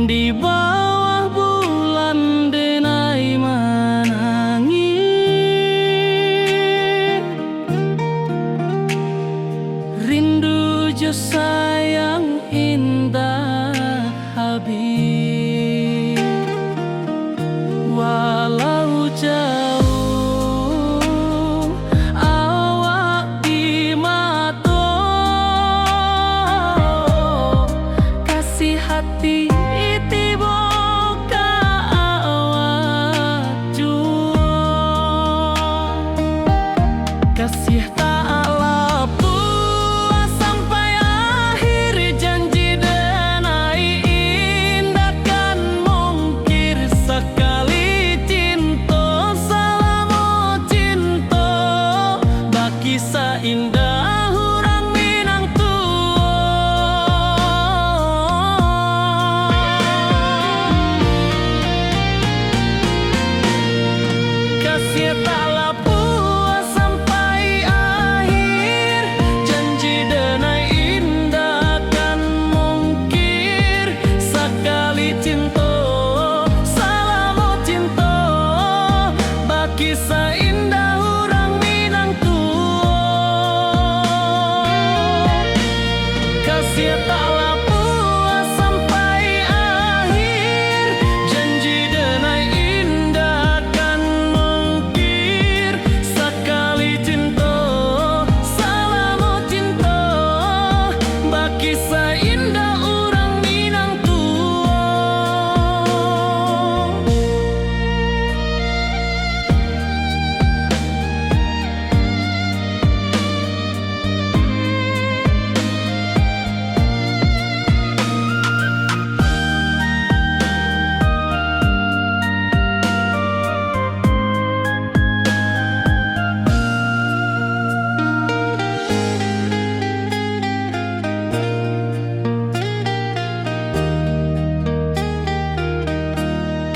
Di bawah bulan denai menangis, rindu jo sayang indah habis. Walau jauh awak di mata, kasih hati kasih tak puas sampai akhir, janji denai indah kan mungkir sekali cinta, selama cinta baki seindah orang Minang tua. Kasih taklah puas sampai akhir, janji denai indah kan mungkir sekali cinta, selama cinta baki seindah orang Minang tua. Kasih taklah puas sampai akhir, janji denai indah kan mungkir sekali cinta, selama cinta baki seindah orang Minang tua.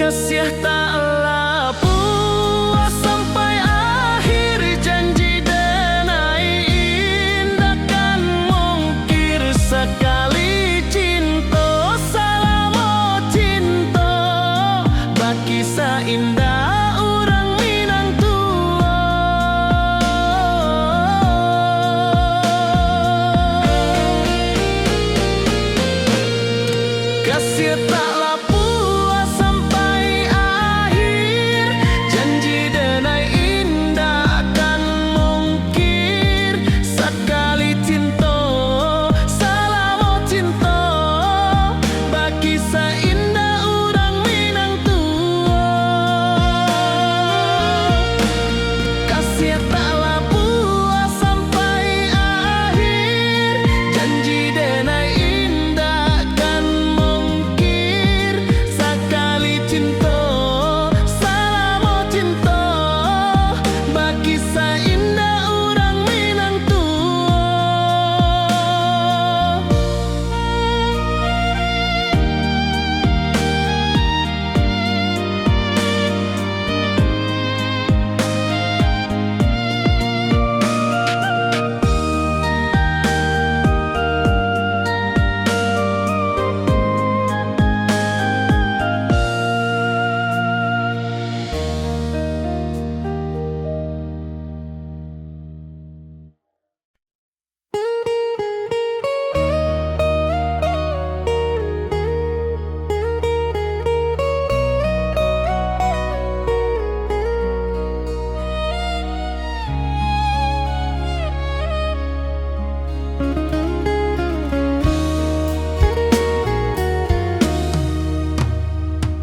Kasih taklah puas sampai akhir, janji denai indah kan mungkir sekali cinta, selama cinta baki seindah orang Minang tua. Kasih taklah puas sampai akhir, janji denai indah kan mungkir sekali cinta, selama cinta baki seindah orang Minang tua. Kasih taklah puas sampai akhir, janji denai indah kan mungkir sekali cinta, selama cinta baki seindah orang Minang tua.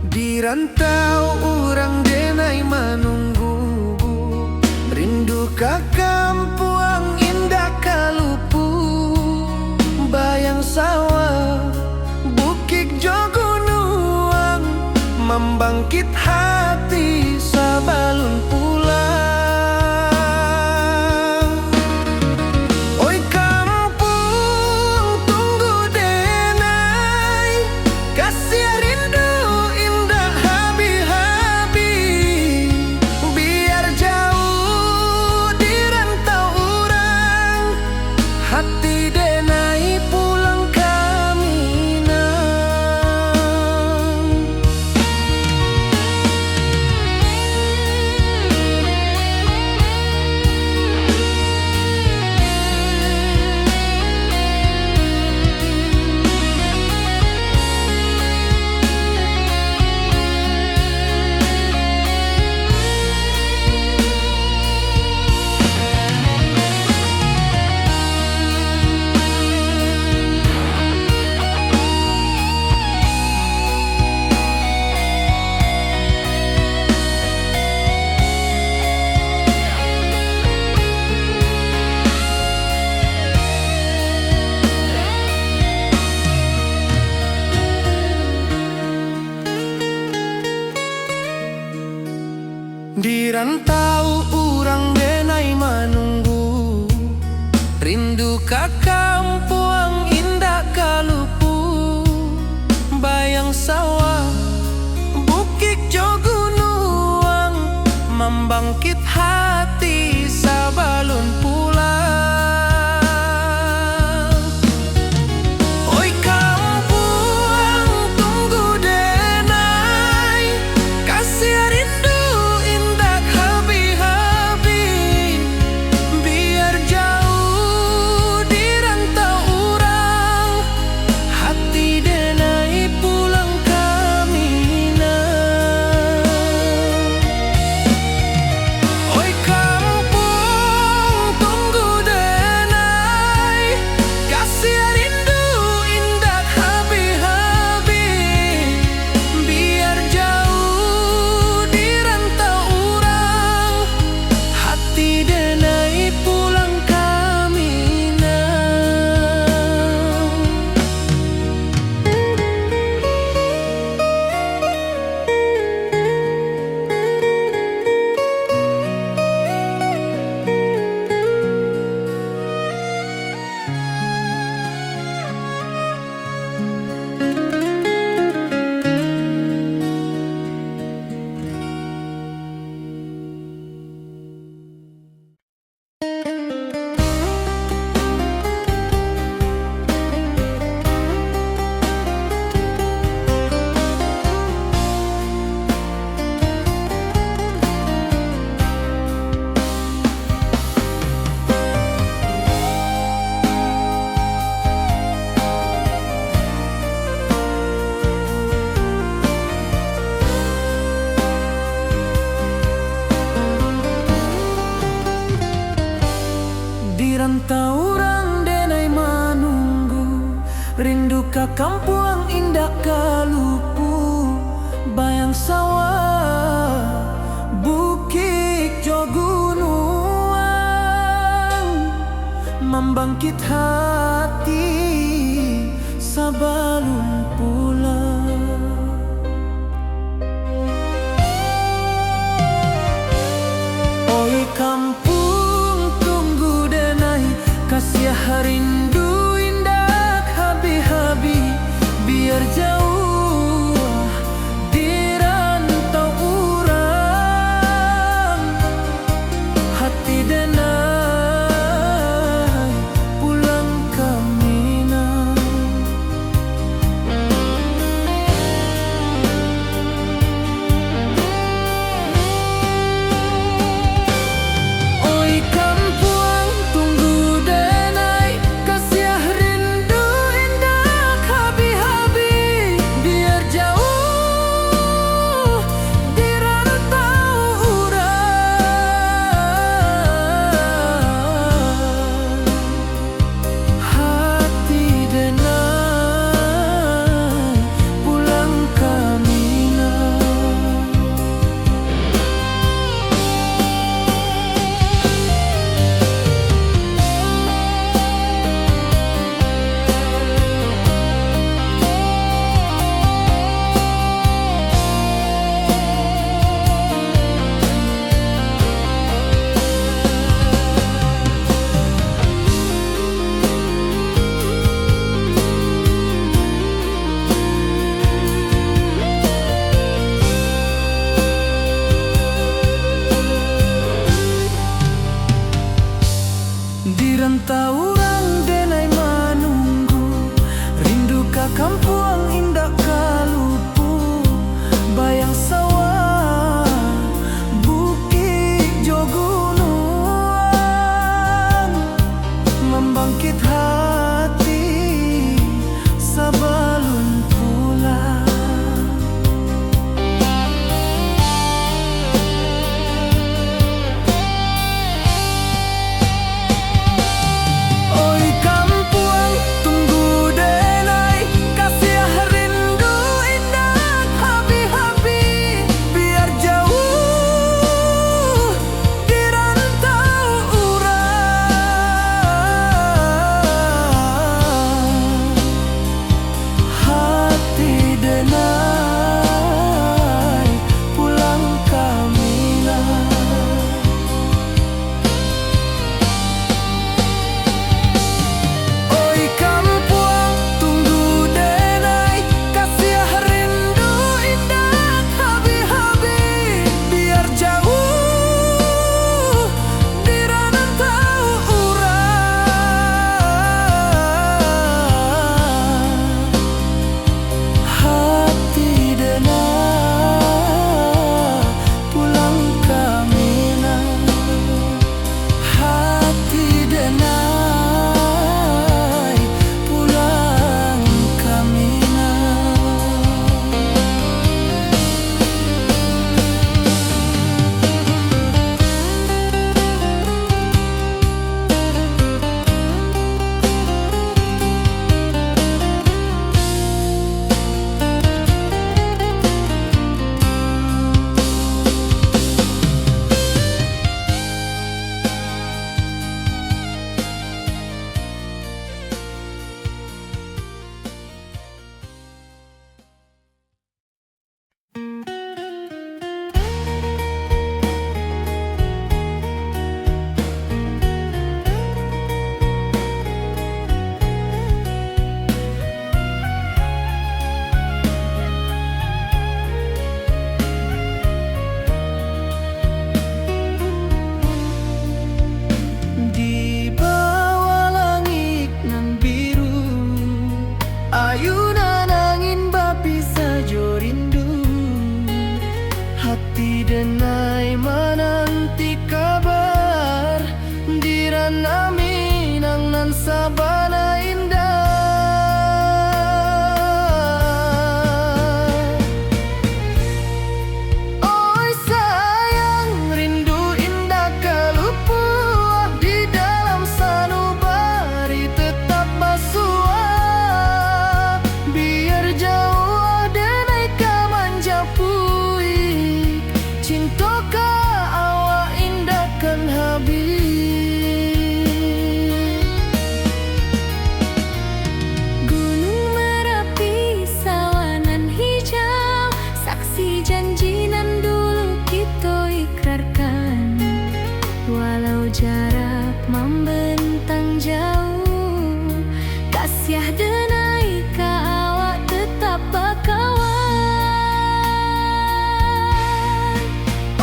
Di rantau orang denai menunggu, rindu ka kampung indah kalupu, bayang sawah bukit jo gunung membangkit hati sabalun pulang. Oi kampung tunggu denai, kasih rindu indah habi-habi. Biar jauh di rantau orang, hati denai pulang kami nang. Di rantau urang denai manunggu, rindu ka kampung indah kalupu. Bayang sawah, bukit jo gunung, membangkit hati sabalun pulang. Oi kampung tunggu denai, kasih rindu indah habi-habi. Biar jauh di rantau urang, hati denai pulang kami nang. Oi kampung tunggu denai, kasih rindu indah habi-habi. Biar jauh di rantau urang, hati denai pulang kami nang. Di rantau urang denai manunggu, rindu ka kampung indah kalupu. Bayang sawah, bukit jo gunung, membangkit hati sabalun pulang. Oi kampung tunggu denai, kasih rindu indah habi-habi. Biar jauh di rantau urang, hati denai pulang kami denai menanti kabar Dirana minang nan sabana indah. Oi sayang rindu indah kelupuah di dalam sanubari tetap basua. Biar jauh denai kamanja puik cintoka awak indahkan habis. Gunung Merapi sawanan hijau, saksi janji nan dulu kita ikrarkan. Walau jarak membentang jauh, kasiah denai ka awak tetap bakawan.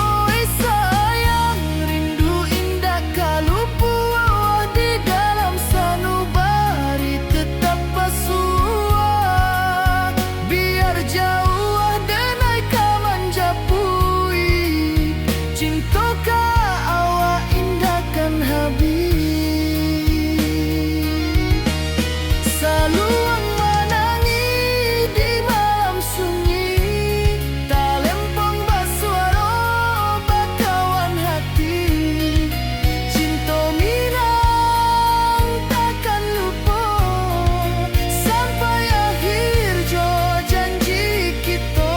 Oi sayang rindu indah kalupuah di dalam sanubari tetap basua. Biar jauh denai kamanja puik cintoka awak indahkan habis. Saluang menangi di malam sunyi, talempong basuaro bakawan hati. Cinta minang takkan lupa sampai akhir jo janji kita.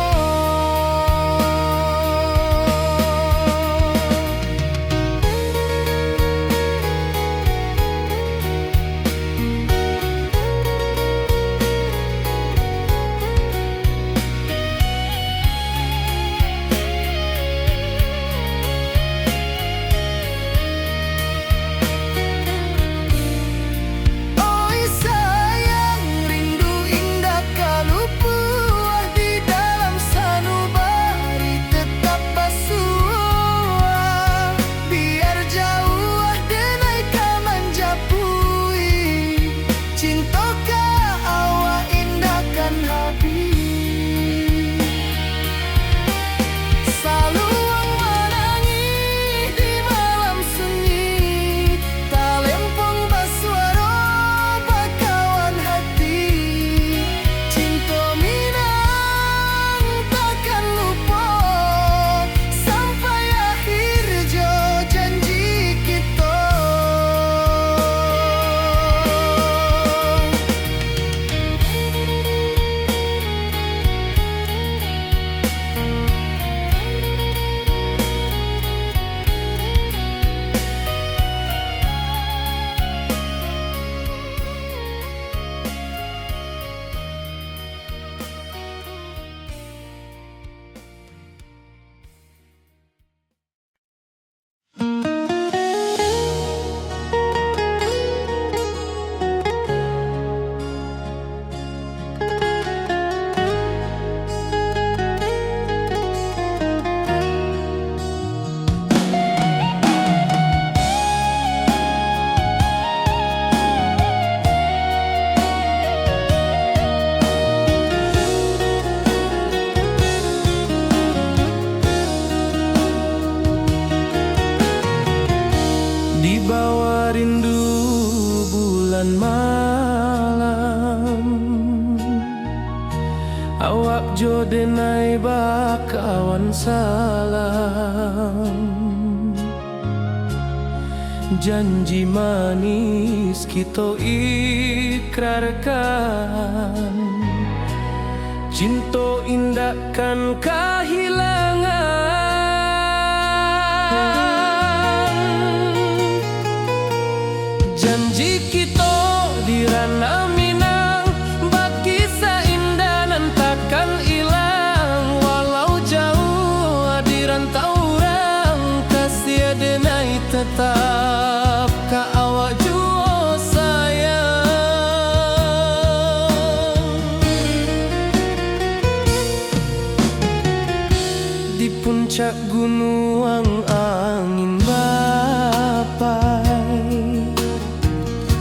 Oi sayang rindu indah kalupuah di dalam sanubari tetap basua. Biar jauh denai kamanja puik cintoka awak indahkan habis. Saluang menangi di malam sunyi, talempong basuaro bakawan hati. Cinta minang takkan lupa sampai akhir jo janji kita. Di bawah rindu bulan malam, awak jo denai bakawan salam. Janji manis kita ikrarkan, cinta indahkan kehilangan. Janji kita dirana minang, bakisah indah nan takkan hilang. Walau jauh dirantau orang, kasih denai tetap ka awak jua sayang. Di puncak gunung angin bapai,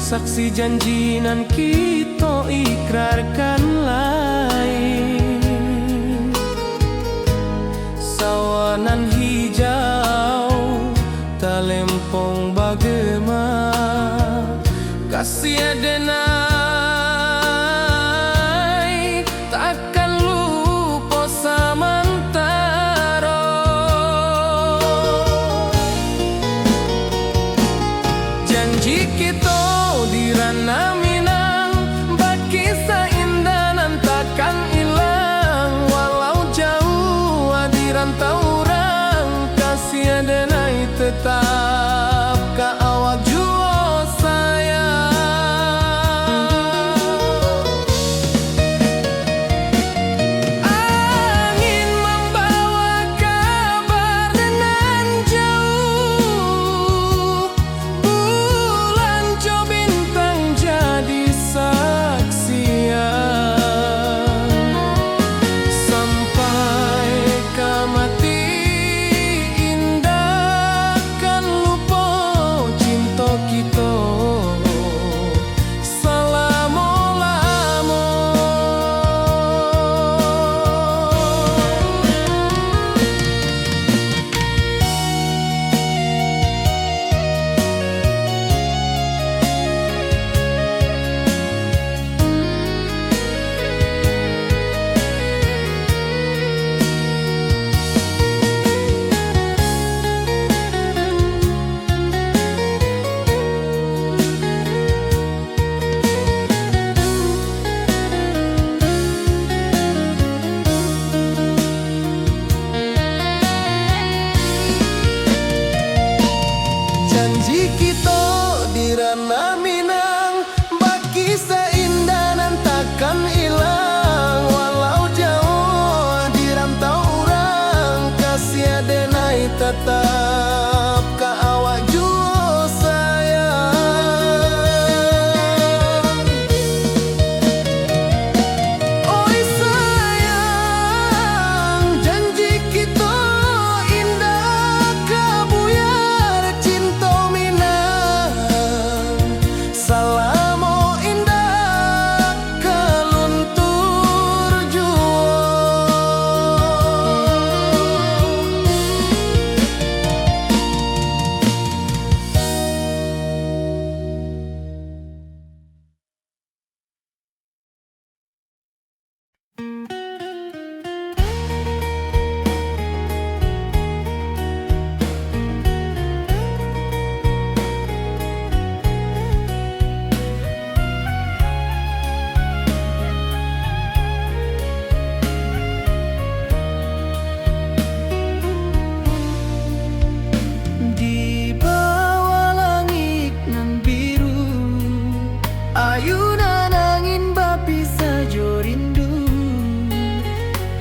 saksi janji nan kita ikrarkan lain. Sawanan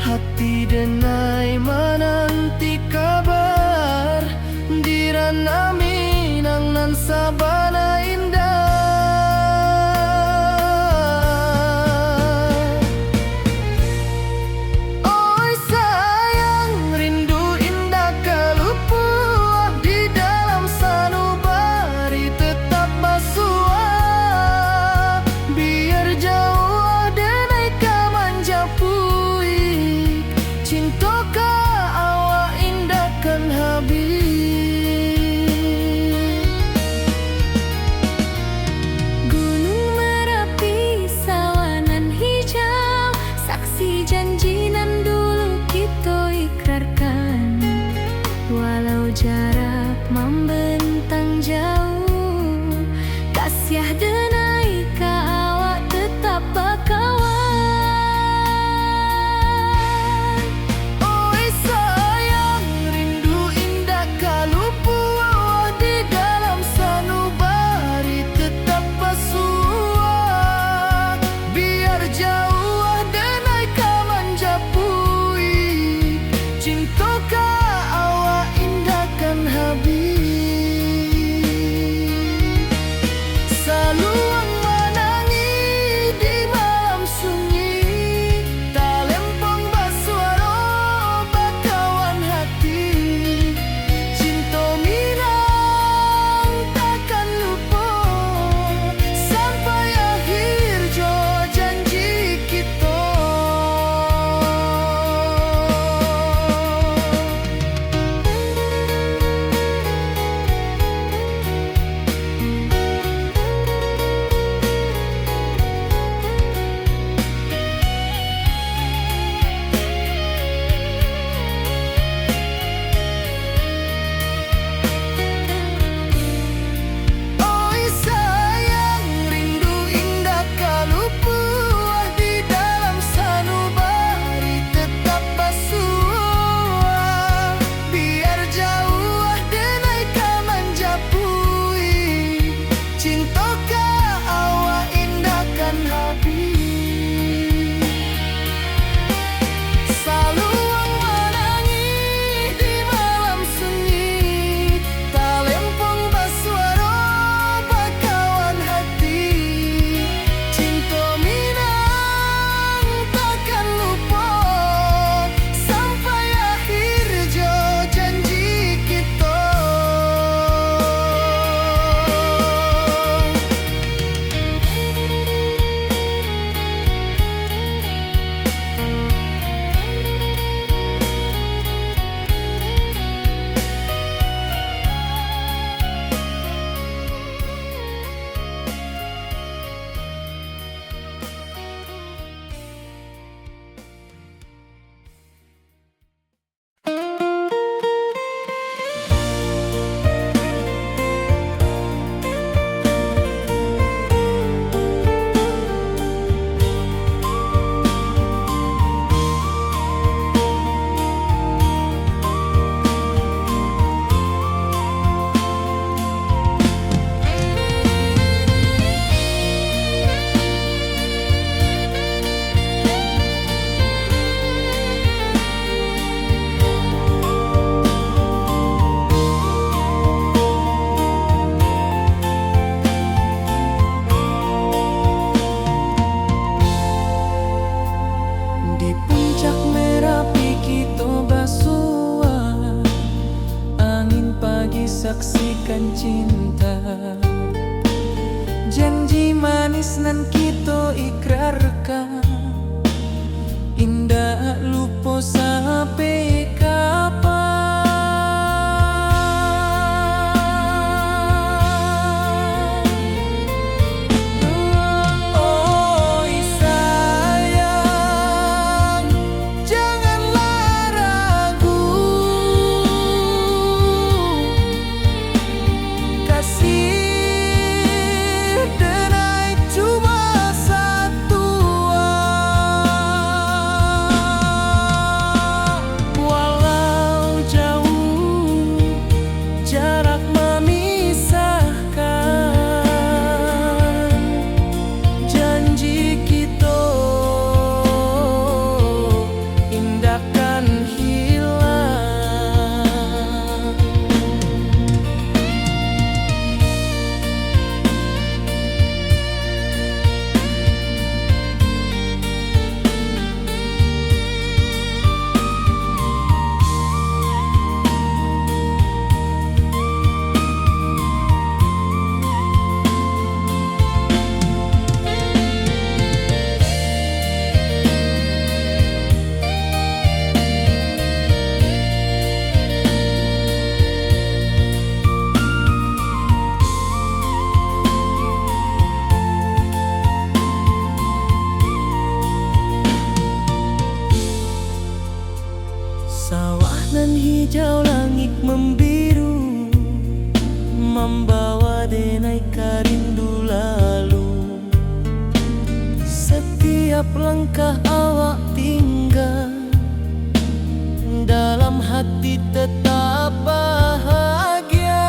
hati denai menanti kabar dirana minang nan sabana indah. Oi sayang, rindu indah kalupuah di dalam sanubari tetap basua. Biar jauh denai kamanja puik, cinta ka awak indahkan habis. Gunung Merapi, sawanan hijau, saksi janji nan dulu kita ikrarkan. Walau jarak membentang jauh, kasiah denai ka awak tetap bakawan. Oi sayang, rindu indah kalupuah di dalam sanubari tetap basua. Biar jauh denai kamanja puik, cinta ka awak indahkan habis. Saluang menangi di malam sunyi, talempong basuaro bakawan hati. Cinta minang takkan lupa sampai akhir jo janji kita. Oi sayang, rindu indah kalupuah di dalam sanubari tetap basua. Biar jauh denai kamanja puik, cinta ka awak indahkan habis. Saluang menangi di malam sunyi, talempong basuaro bakawan hati. Cinta minang takkan lupa sampai akhir jo janji kita. Di puncak Merapi kita basua, angin pagi saksikan cinta. Janji manis nan kita ikrarkan, indah lupa sampai kapan. Oi sayang, janganlah ragu, kasih denai cuma satu. Sawah nan hijau, langit membiru, membawa denai rindu lalu. Setiap langkah awak tinggal, dalam hati tetap bahagia.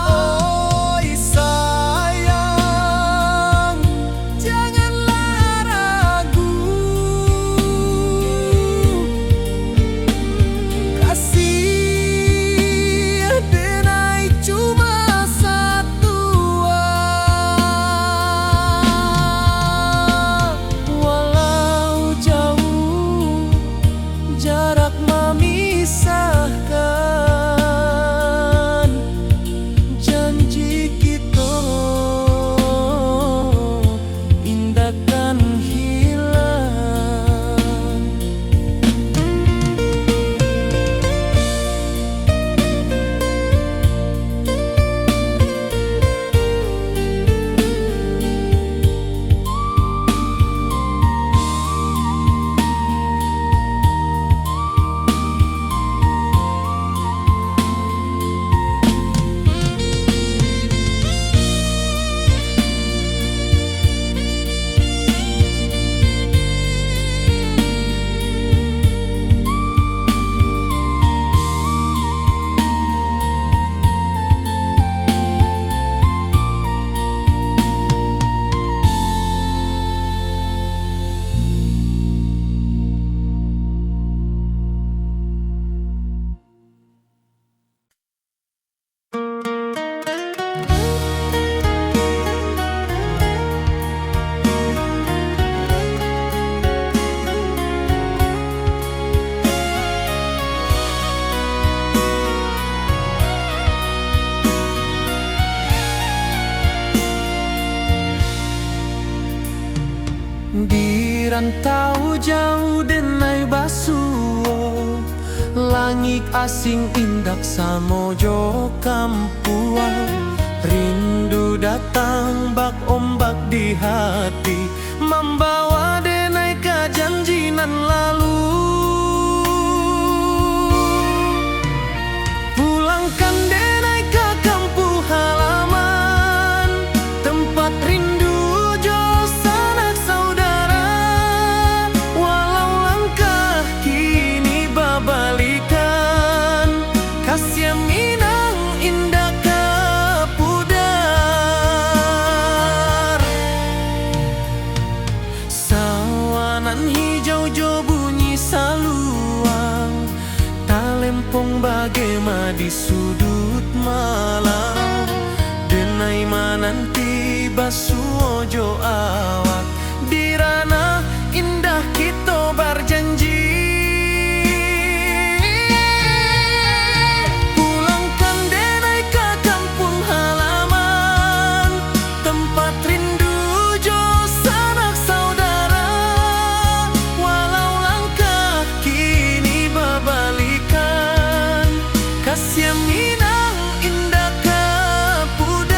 Oi sayang, janganlah ragu. Kasih denai cuma satu. Walau jauh jarak memisahkan, janji kita indahkan hilang. Di rantau jauh denai basuo, langit asing indak samojo kampuan. Rindu datang bak ombak di hati, membawa denai kejanjinan lalu. Pulangkan denai ke kampung halaman, tempat rindu jo sanak saudara. Walau langkah kini babalikan, kasih minang indah ke pudar. Sawanan hijau jo bunyi saluang, talempong bagema di sudut malam. Denai mananti basuojo awak, di ranah indah kita berjanji. Pulangkan denai ke kampung halaman, tempat rindu jo sanak saudara. Walau langkah kini babalikan, kasih minang indah ke pudar.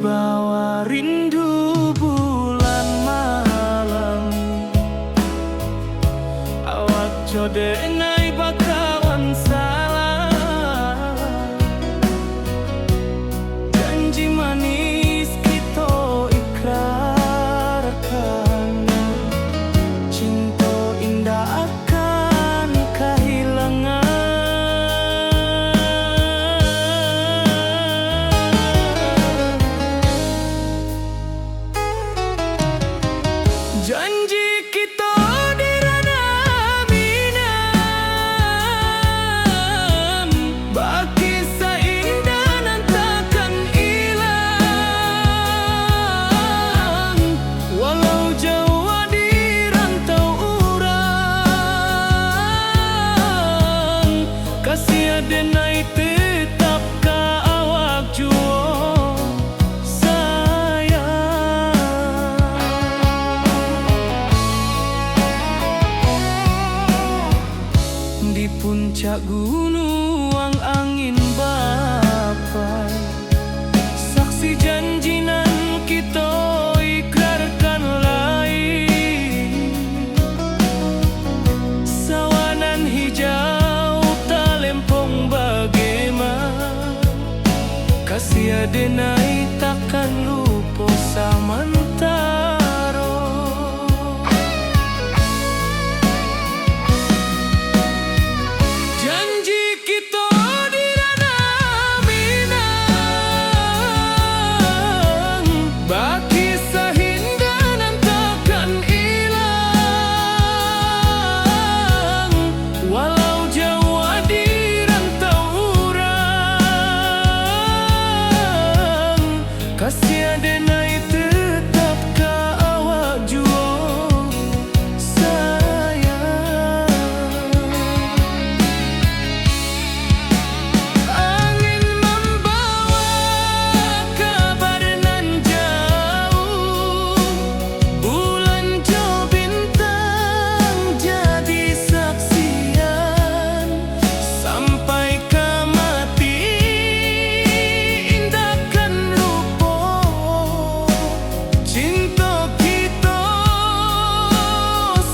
bawah rindu bulan malam, awak jode ngai bakawan salah. Janji manis kita ikrarkan, cinta indah akan kehilangan. Janji kita di ranah Minang, baki seindah nan takkan hilang. Walau jauh di rantau urang, kasih adenai tetap ka awak juo di puncak gunung angin bapai, saksi janji nan kita ikrarkan lain. Sawanan hijau talempong bagaimana, kasih adenai takkan lupa samantara. Janji kita di ranah Minang, baki sahinda nan takkan hilang. Walau jauh di rantau urang, kasih adenai tetap ka awak juo sayang. Angin membawa kabar nan jauh, bulan jo bintang jadi saksian. Sampai ke mati indahkan lupa, cinta kita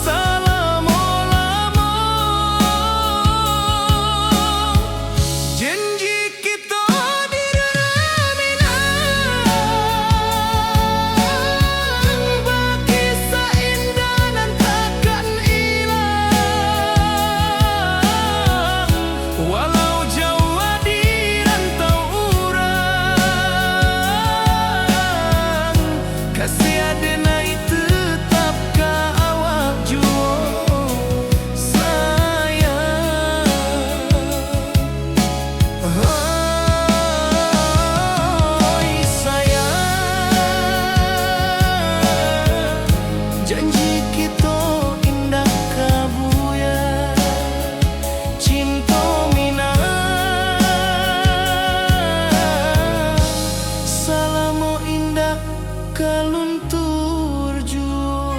selama-lama. Janji kita di ranah Minang, baki seindah nan takkan hilang. Walau jauh di rantau urang, kasih adenai tetap ka awak juo sayang. Oi sayang, janji kita indah kabuya, cinta Minang selama indah kaluntur juo.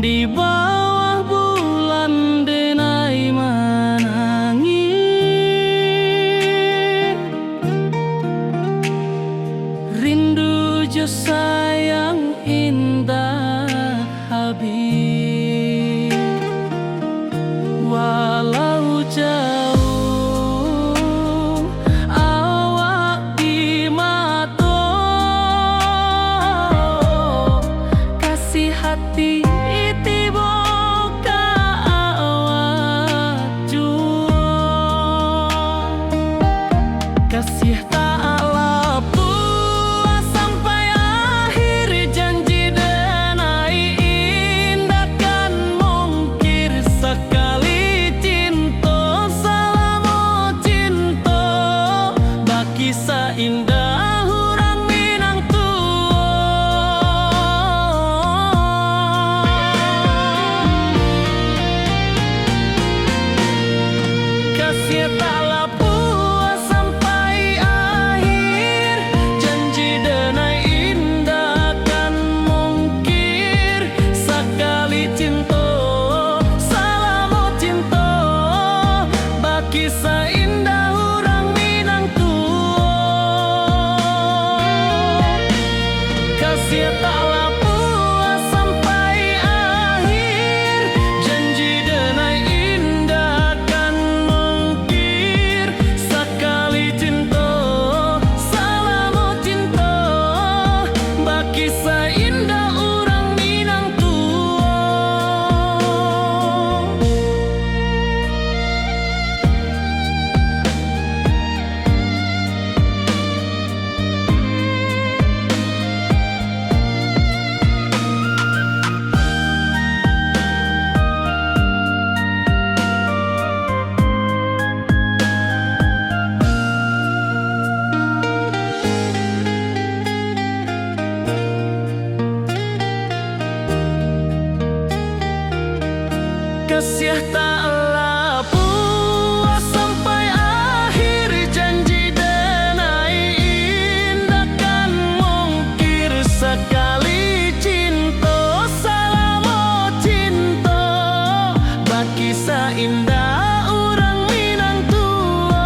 Di bawah bulan denai menangi, rindu jo sayang indah habis. Walau jauh awak di mata, kasih hati tiba ka awak juo. Kasih tak lapu sampai akhir janji denai. seindah urang Minang tua. Kasih taklah puas sampai akhir, janji denai indahkan mungkir sekali cinta, salamo cinta bagi seindah urang Minang tua.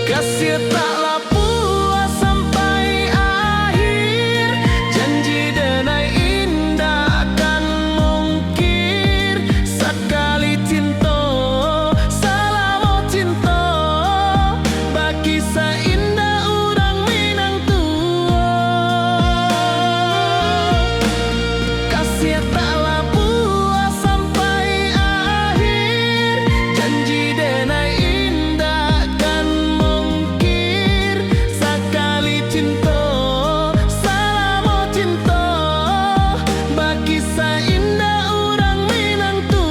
Kasih taklah puas sampai akhir, janji denai indahkan mungkir sekali cinta, salamo cinta bagi seindah urang Minang tua. Kasih taklah puas sampai akhir, janji denai indahkan mungkir sekali cinta, salamo cinta bagi seindah urang Minang tua.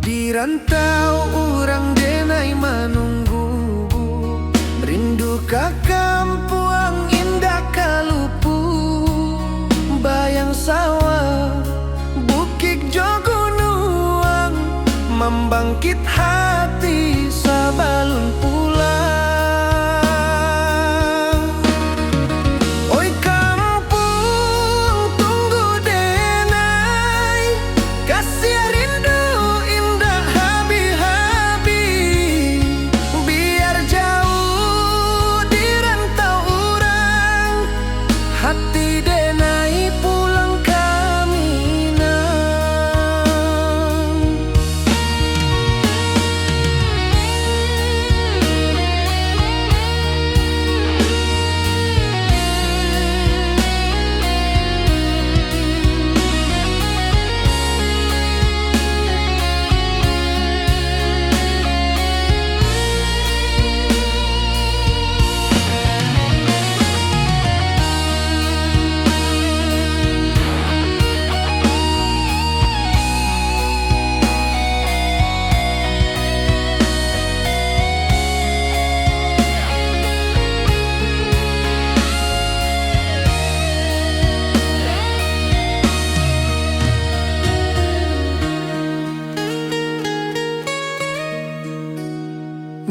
Di rantau urang denai menunggu, rindu ka kampuang indah kalupu, bayang sawah bukit jo gunung, membangkit hati sabalun pulang. Oi kampung tunggu denai, kasih rindu indah habi-habi, biar jauh di rantau urang, hati denai pulang ke Minang.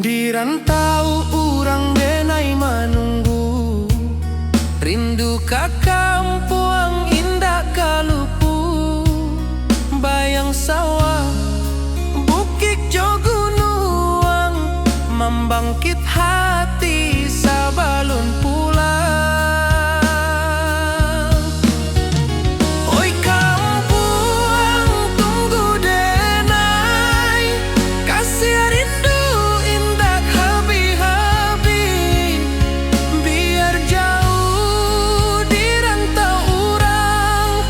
Di rantau urang denai menunggu, rindu ka kampuang indah kalupu, bayang sawah bukit jo gunung, membangkit hati sabalun pulang. Oi kampuang tunggu denai, kasih rindu indah habi-habi, biar jauh di rantau urang,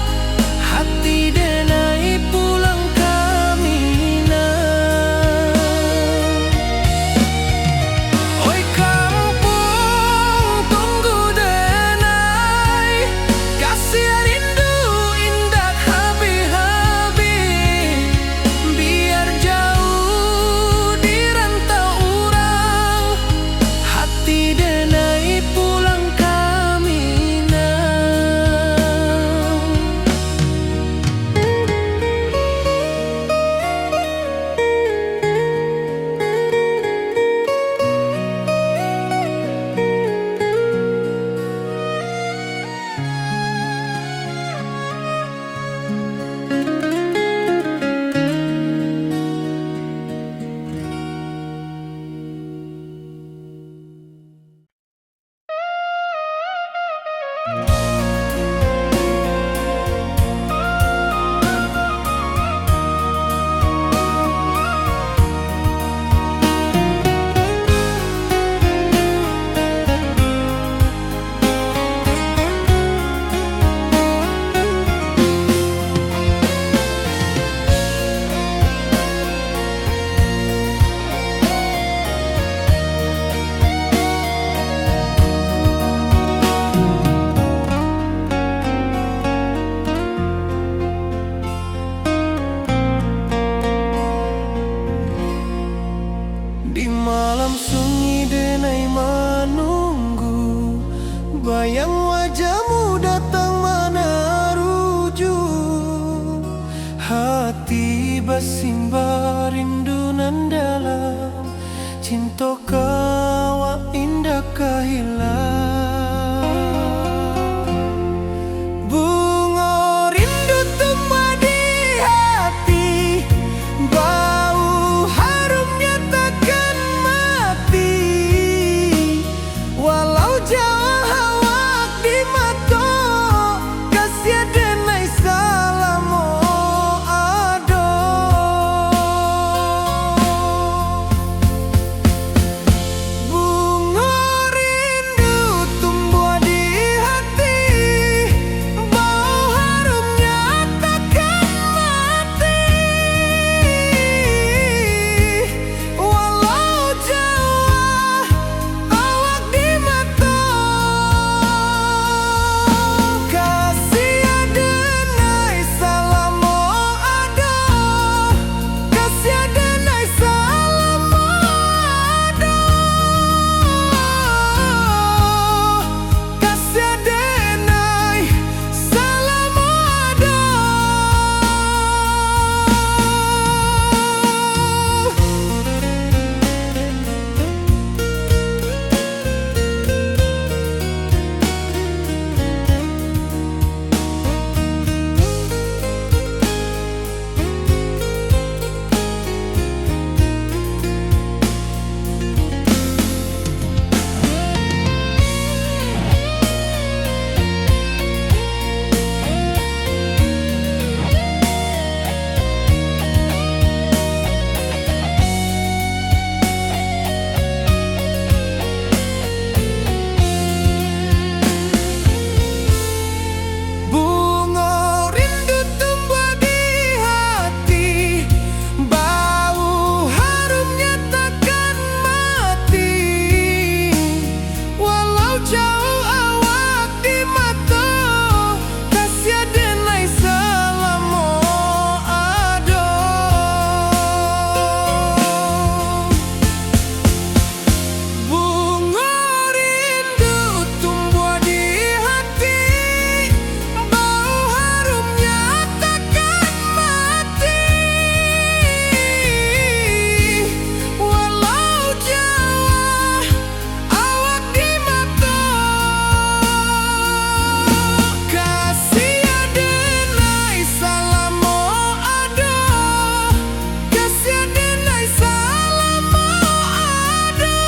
hati denai pulang ke hati bersimba rindu nan dalam, cinta kau indah kehilang. Bunga rindu tumbuh di hati, bau harumnya takkan mati. Walau jauh awak di mata, kasih denai salamu ada. Bunga rindu tumbuh di hati, bau harumnya takkan mati. Walau jauh awak di mata, kasih denai salamu ada. Kasih denai salamu ada. Kasih denai salamu ada. Bunga rindu tumbuh di hati, bau harumnya takkan mati. Walau jauh awak di mata, kasih denai salamu ada. Bunga rindu tumbuh di hati, bau harumnya takkan mati. Walau jauh awak di mata, kasih denai salamu ada. Kasih denai salamu ada.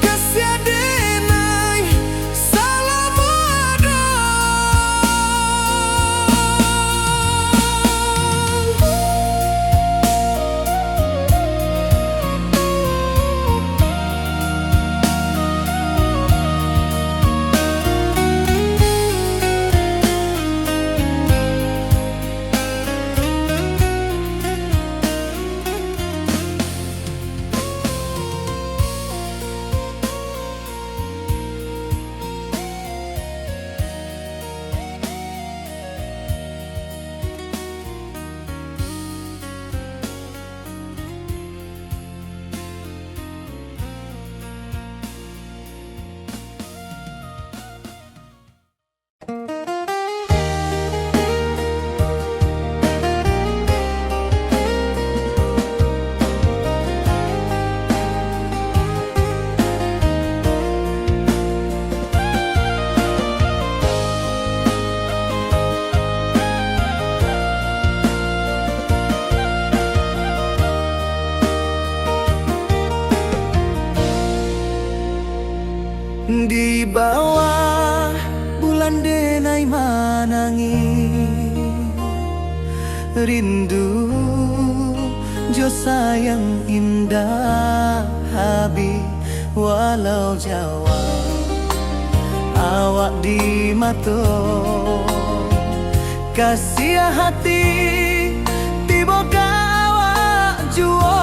Kasih denai salamu ada. Di bawah bulan denai manangi, rindu jo sayang indah habi. Walau jauh awak di mata, kasih hati tiba awak jua.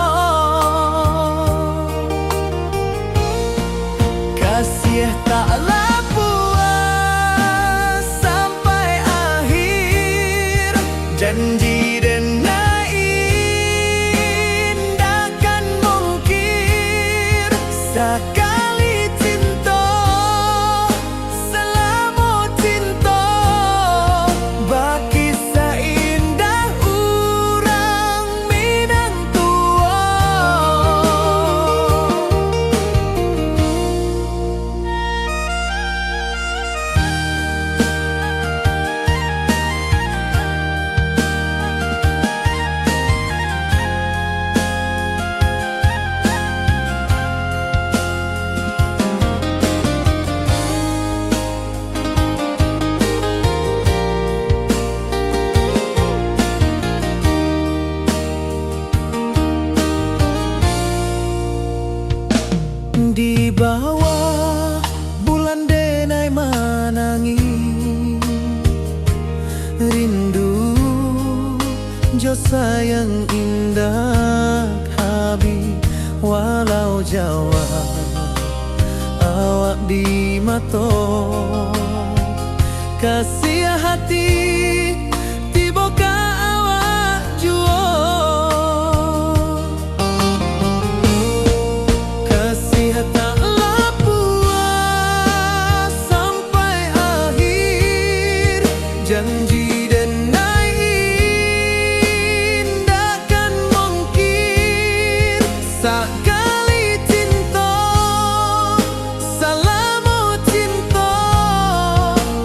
Kasih taklah puas sampai akhir, janji denai indahkan mungkir. Sekali cinta, selama cinta, sayang indah Habib walau Jawa awak di mato kasih hati tiba ka awak juo kasih taklah puas sampai akhir janji dan indahkan mungkin sekali cinta salamu cinta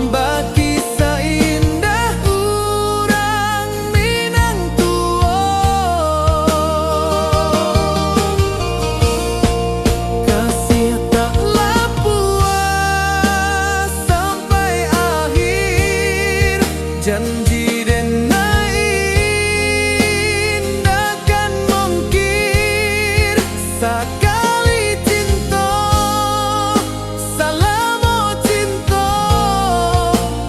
bagi seindah urang Minang tua kasih taklah puas sampai akhir janji dan indahkan mungkin sekali cinta salamu cinta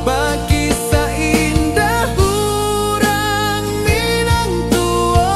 bagi seindah urang Minang tua.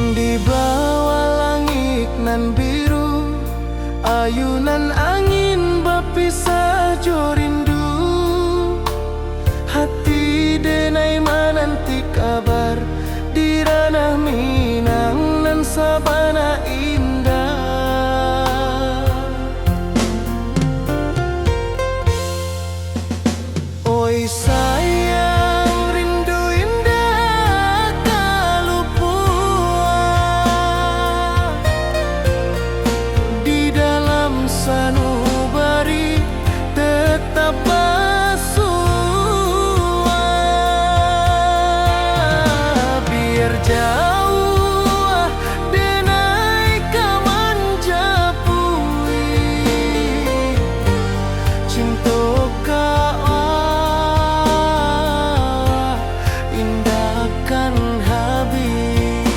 Di bawah langit nan biru ayunan angin berpisah jo rindu hati denai menanti kabar di ranah Minang nan sabana indah oi sayang rindu indah kalupua di dalam sanubari tetap bersua biar jauh denai kamanjapui cinta indahkan habis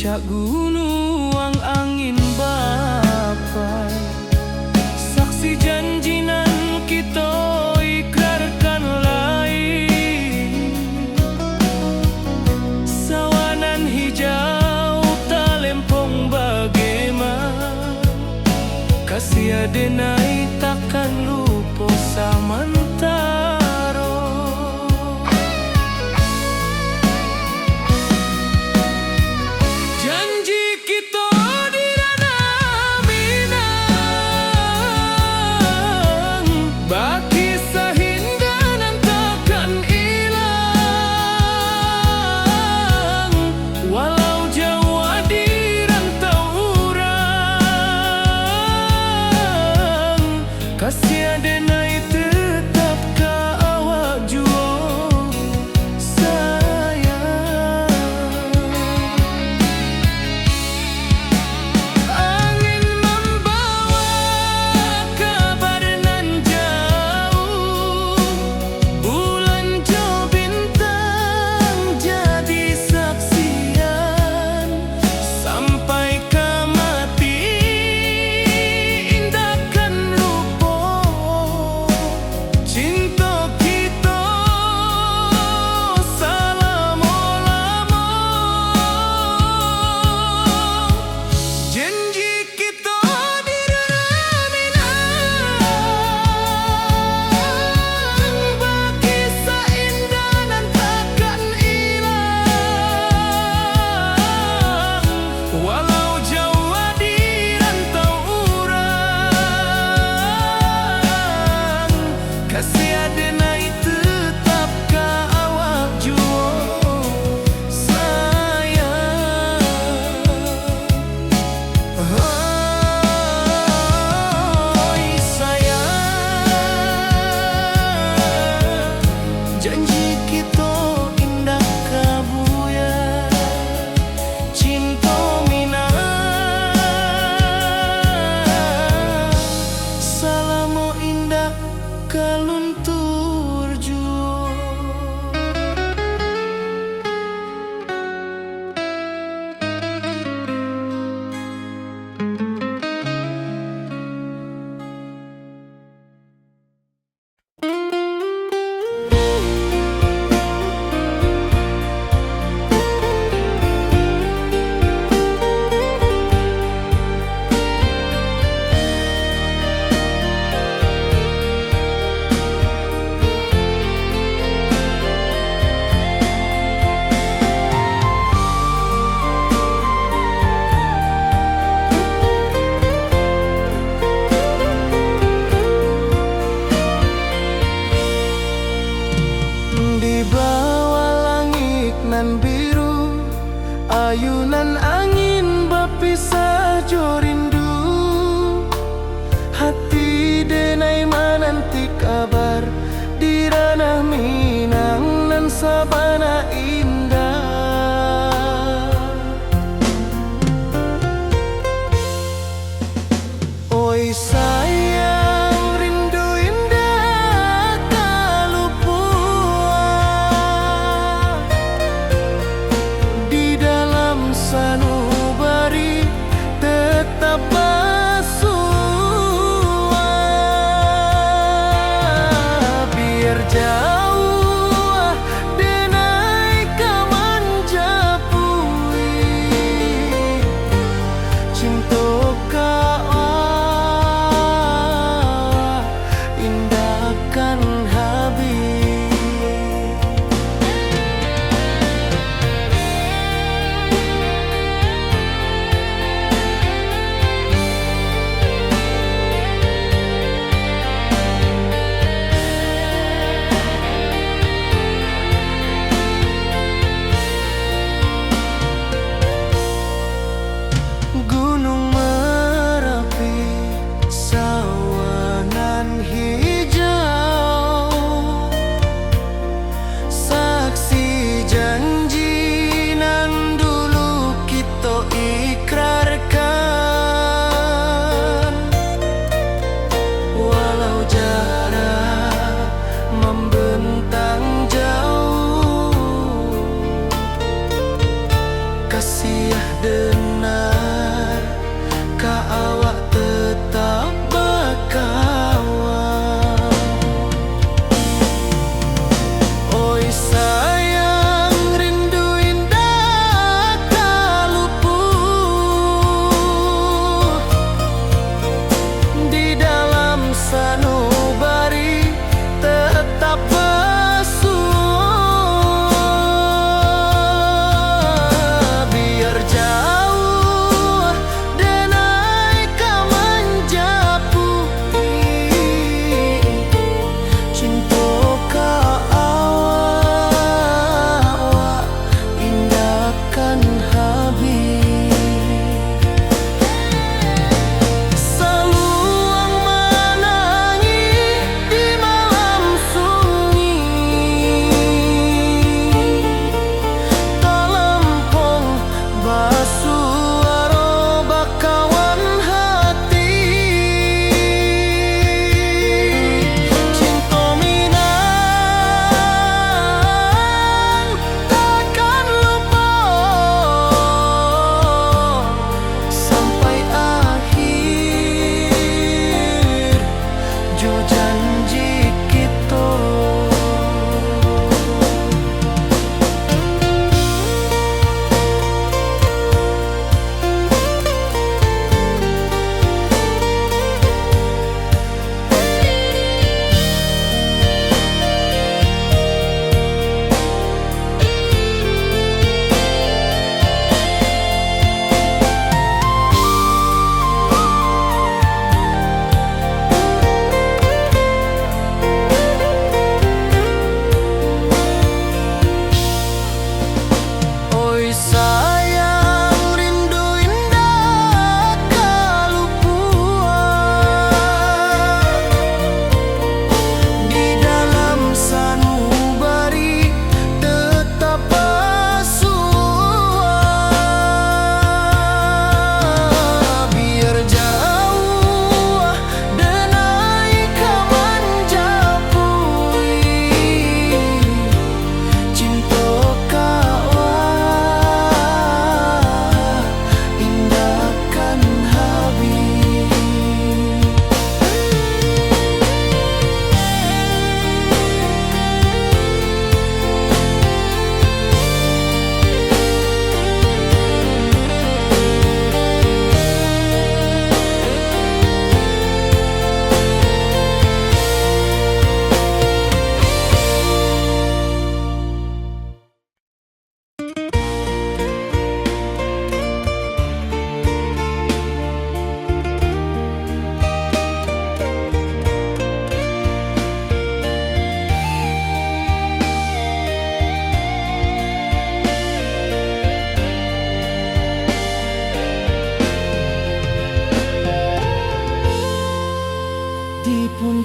Cak gunung angin bapai, saksi janji nan kita ikrarkan lain. Sawanan hijau talempong bagaimana, kasih adenai takkan lupa samantaro. Janji kita di ranah Minang, baki sahindanan takkan hilang. Walau Jawa di rantau urang, kasih adenai tetap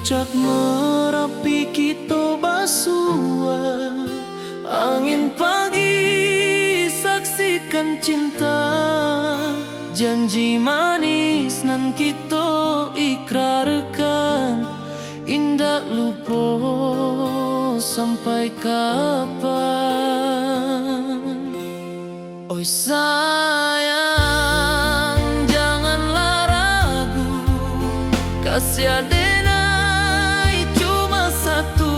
puncak Merapi kita basua, angin pagi saksikan cinta, janji manis nan kita ikrarkan, indah lupa sampai kapan. Oi sayang, janganlah ragu, kasih adenai cuma satu,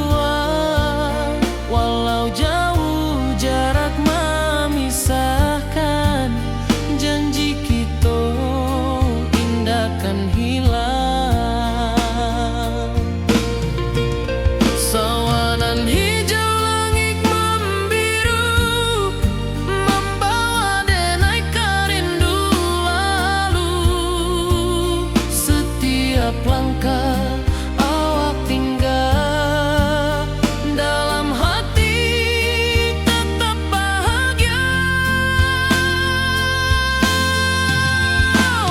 walau jauh jarak memisahkan, janji kita indah kan hilang. Sawanan hijau langit membiru, membawa denai karindu lalu. Setiap langkah awak tinggal, dalam hati tetap bahagia.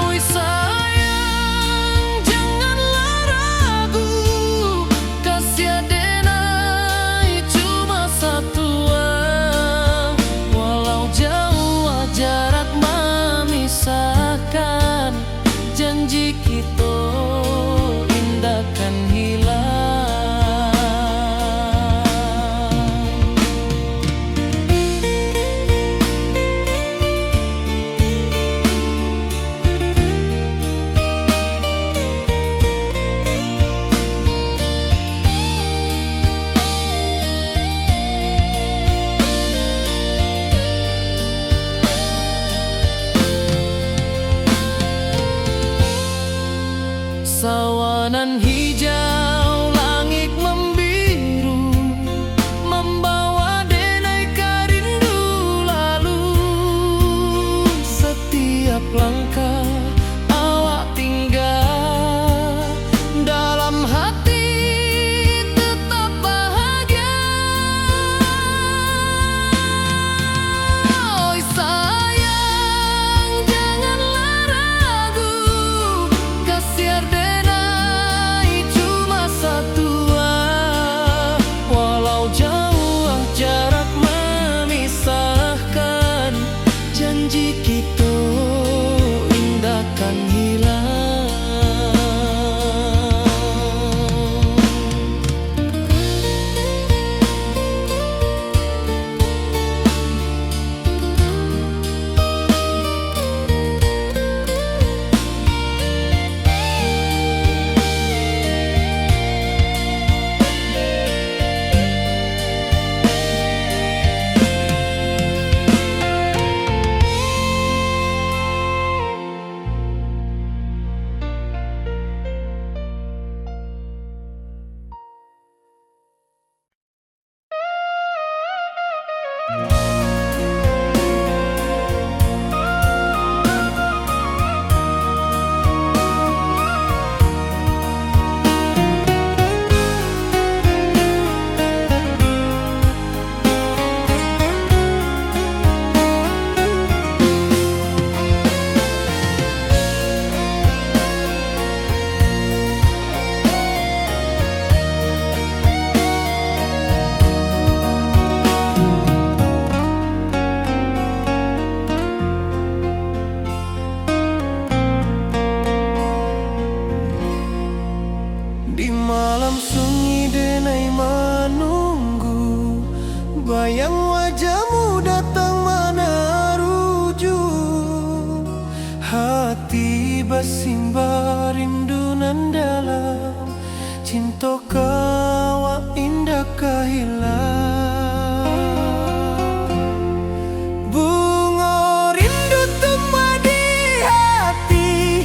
Oi sayang, janganlah ragu, kasih adenai cuma satu, walau jauh jarak memisahkan, janji kita indah kan hilang. Sawanan hijau langit membiru, membawa denai karindu lalu. Setiap langkah awak tinggal, dalam hati tetap bahagia. Oi sayang, janganlah ragu, kasih adenai cuma satu, walau jauh jarak memisahkan, janji kita indah kan hilang. Di malam sunyi denai menunggu, bayang wajahmu datang meneruju. Hati bersimbar rindu nan dalam, cinta kawa indah kehilang. Bunga rindu tumbuh di hati,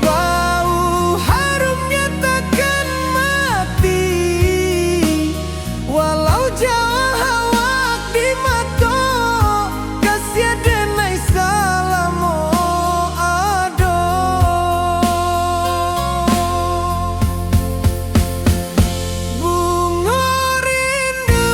bau harumnya takkan mati, walau jauh awak di mata, kasih adenai salamo ado. Bunga rindu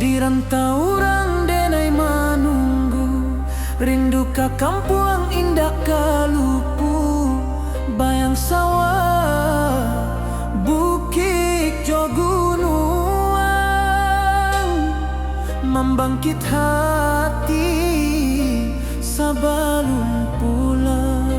Di rantau orang denai manunggu, rindu ka kampung indah kalupu, bayang sawah bukit jo gunung, membangkit hati sebelum pulang.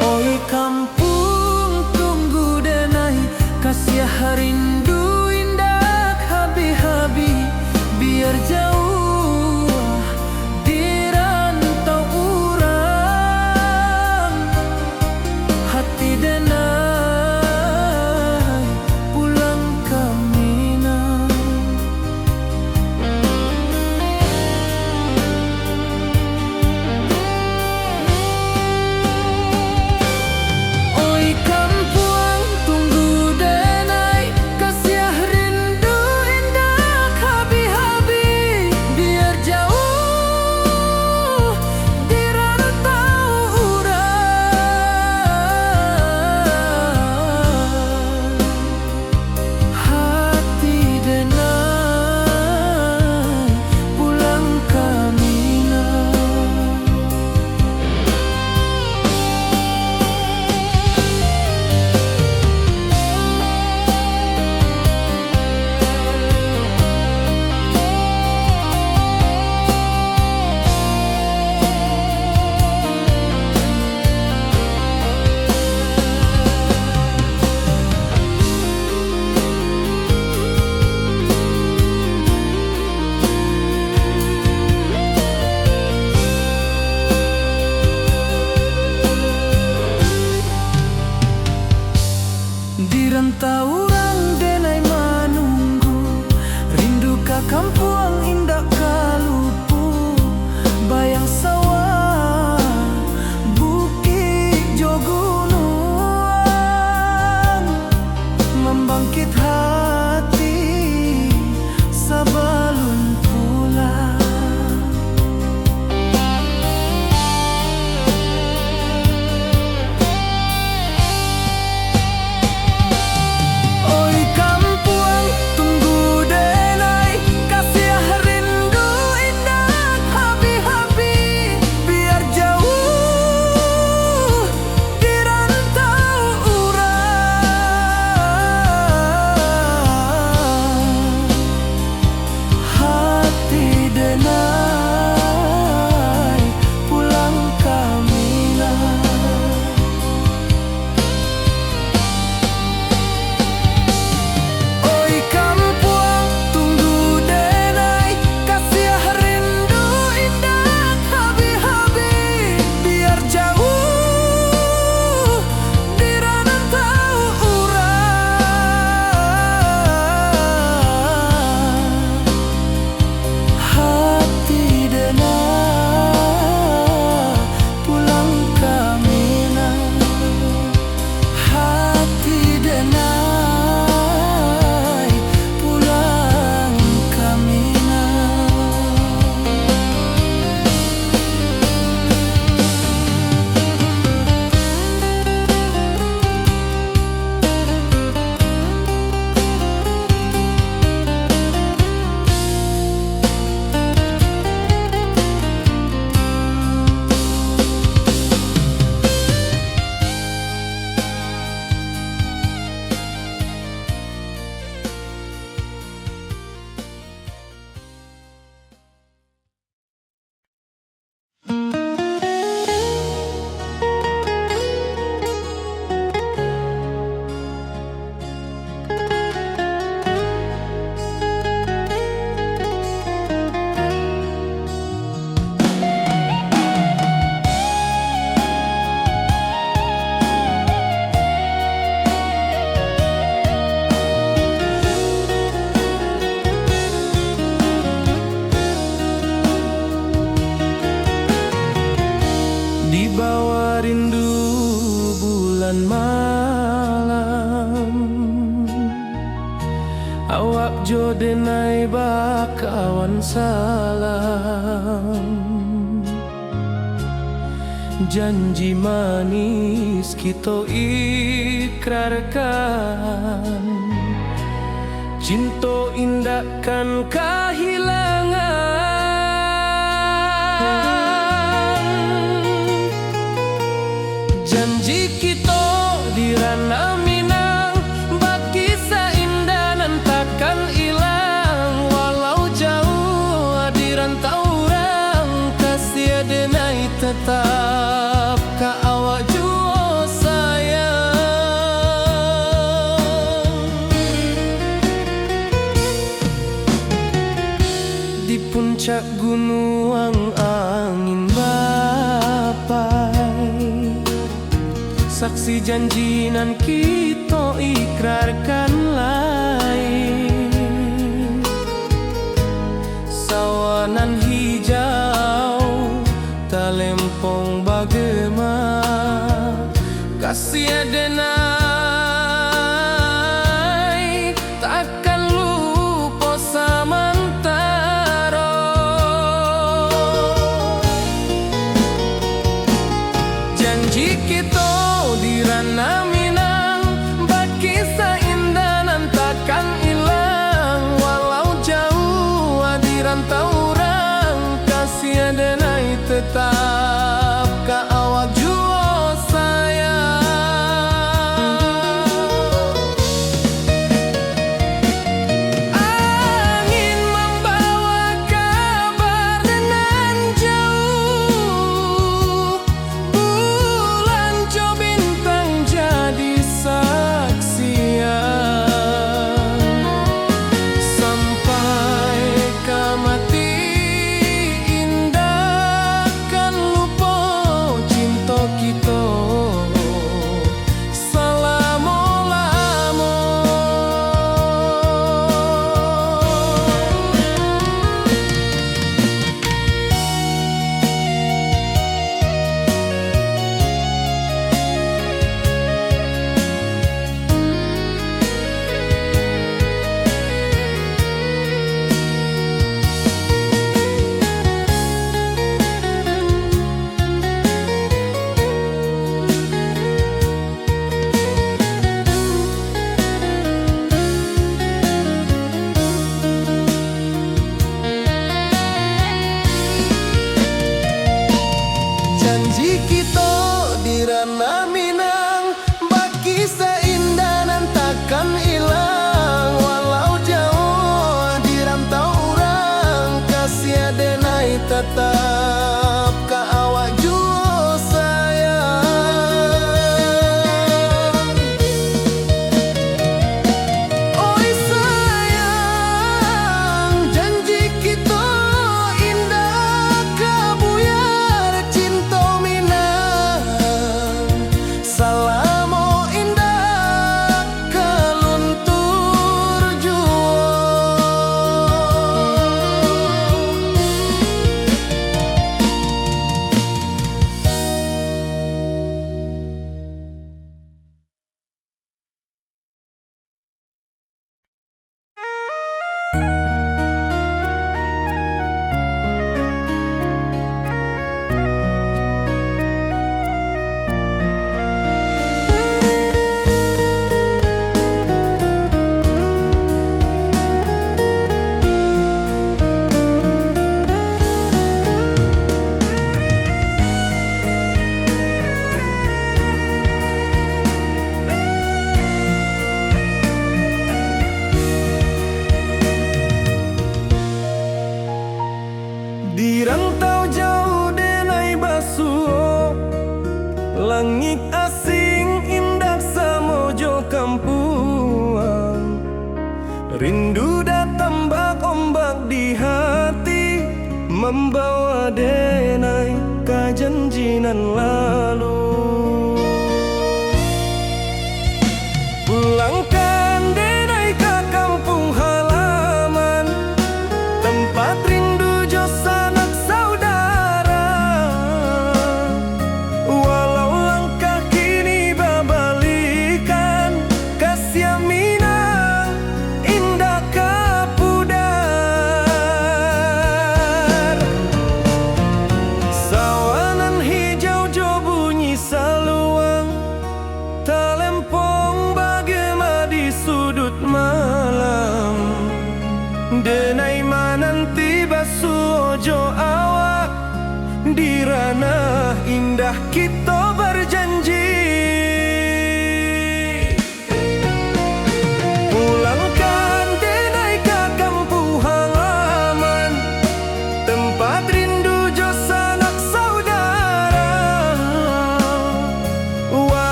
Oi kampung tunggu denai, kasih rindu indah habi-habi, biar jauh di rantau urang, hati denai pulang ke Minang. Oi kampung tunggu denai, kasih rindu indah habi-habi, biar jauh di rantau urang, hati denai pulang ke Minang. Di rantau orang denai manunggu, rindu ka kampung indah kalupu, bayang sawah bukit jo gunung, membangkit hati sebelum pulang. Oi kampung tunggu denai, kasih rindu indah habi-habi, biar jauh di rantau urang, hati denai pulang ke Minang. Oi kampung tunggu denai, kasih rindu indah habi-habi, biar jauh di rantau urang, hati denai pulang ke Minang, hati denai pulang ke Minang. Di bawah rindu bulan malam, awak jo denai bakawan salam, janji manis kita ikrarkan, cinta indahkan kehilangan. Janji kita di ranah Minang, bagi seindah nan takkan hilang. Walau jauh di rantau orang, kasih denai tetap ka awak jua sayang. Di puncak gunung angin bapai, saksi janji nan kita ikrarkan lain. Sawanan hijau talempong bagema, kasih denai takkan lupa samantara. Janji kita di ranah Minang, bagi seindah nan takkan hilang. Walau jauh di rantau orang, kasih denai tetap ka awak jua sayang. Angin membawa kabar nan jauh, bulan jo bintang jadi saksian. Sampai ke mati indah kan lupa cinta kita selama-lama. Janji kita di ranah Minang, bagi seindah nan takkan hilang. Walau jauh di rantau orang, kasih denai tetap ka awak jua sayang. Oi sayang, janji kita indah kabuyar cinta Minang. Salamo indah keluntur jua. Di rantau jauh denai basuh, langit asing indah samojo kampuang. Rindu datang bak ombak di hati, membawa denai ka janjinan lalu. Pulangkan denai ke kampung halaman, tempat rindu jo sanak saudara. Walau langkah kini babalikan, kasih Minang indah kapudar. Sawanan hijau jo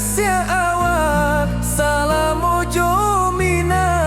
kasih awak salam ojo minang.